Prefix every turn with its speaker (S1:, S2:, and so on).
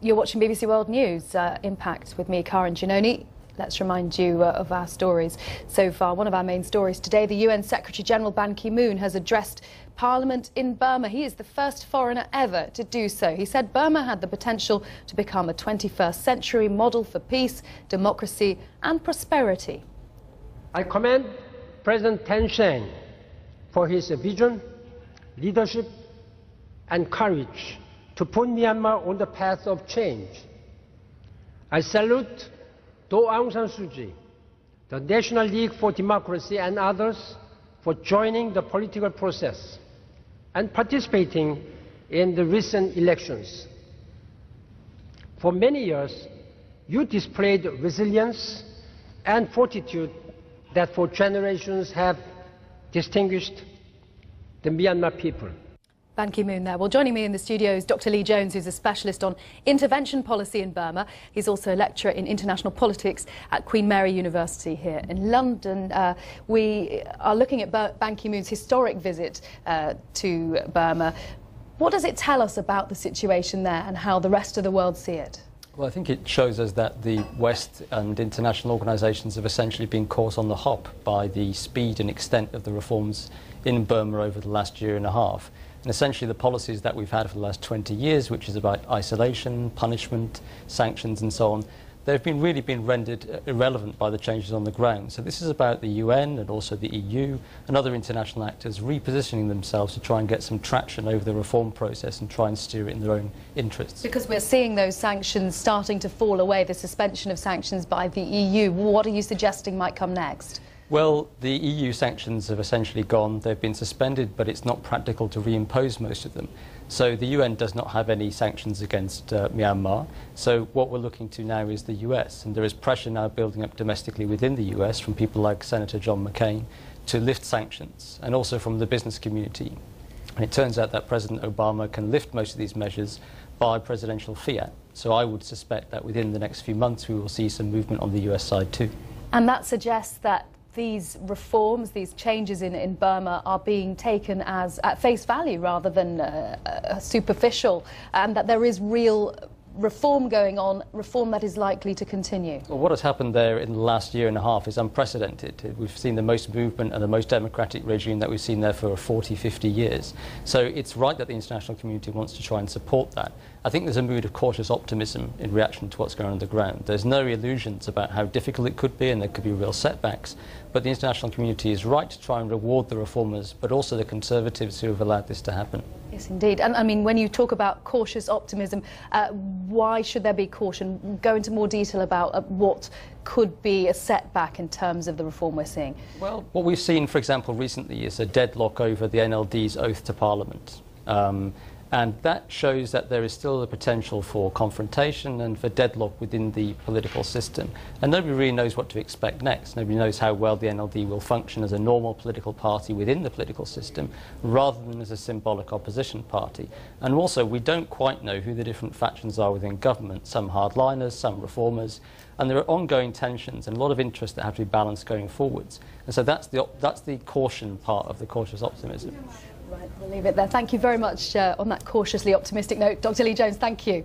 S1: You're watching BBC World News, Impact with me, Karen Giannoni. Let's remind you of our stories so far. One of our main stories today, the UN Secretary-General Ban Ki-moon has addressed Parliament in Burma. He is the first foreigner ever to do so. He said Burma had the potential to become a 21st century model for peace, democracy and prosperity.
S2: I commend President Thein Sein for his vision, leadership and courage to put Myanmar on the path of change. I salute Daw Aung San Suu Kyi, the National League for Democracy and others for joining the political process and participating in the recent elections. For many years, you displayed resilience and fortitude that for generations have distinguished the Myanmar people.
S1: Ban Ki-moon there. Well, joining me in the studio is Dr. Lee Jones, who's a specialist on intervention policy in Burma. He's also a lecturer in international politics at Queen Mary University here in London. We are looking at Ban Ki-moon's historic visit to Burma. What does it tell us about the situation there and how the rest of the world see it?
S3: Well, I think it shows us that the West and international organisations have essentially been caught on the hop by the speed and extent of the reforms in Burma over the last year and a half. And essentially the policies that we've had for the last 20 years, which is about isolation, punishment, sanctions and so on, they've really been rendered irrelevant by the changes on the ground. So this is about the UN and also the EU and other international actors repositioning themselves to try and get some traction over the reform process and try and steer it in their own interests.
S1: Because we're seeing those sanctions starting to fall away, the suspension of sanctions by the EU. What are you suggesting might come next?
S3: Well, the EU sanctions have essentially gone. They've been suspended, but it's not practical to reimpose most of them. So the UN does not have any sanctions against Myanmar. So what we're looking to now is the US. And there is pressure now building up domestically within the US from people like Senator John McCain to lift sanctions, and also from the business community. And it turns out that President Obama can lift most of these measures by presidential fiat. So I would suspect that within the next few months we will see some movement on the US side too.
S1: And that suggests that these reforms, these changes in Burma are being taken as at face value rather than superficial, and that there is real reform going on, reform that is likely to continue.
S3: Well, what has happened there in the last year and a half is unprecedented. We've seen the most movement and the most democratic regime that we've seen there for 40, 50 years. So it's right that the international community wants to try and support that. I think there's a mood of cautious optimism in reaction to what's going on the ground. There's no illusions about how difficult it could be, and there could be real setbacks. But the international community is right to try and reward the reformers, but also the conservatives who have allowed this to happen.
S1: Yes, indeed. And I mean, when you talk about cautious optimism, why should there be caution? Go into more detail about what could be a setback in terms of the reform we're seeing.
S3: Well, what we've seen, for example, recently is a deadlock over the NLD's oath to Parliament. And that shows that there is still the potential for confrontation and for deadlock within the political system. And nobody really knows what to expect next. Nobody knows how well the NLD will function as a normal political party within the political system, rather than as a symbolic opposition party. And also, we don't quite know who the different factions are within government, some hardliners, some reformers. And there are ongoing tensions and a lot of interests that have to be balanced going forwards. And so that's the caution part of the cautious optimism.
S1: Right, we'll leave it there. Thank you very much on that cautiously optimistic note. Dr. Lee Jones, thank you.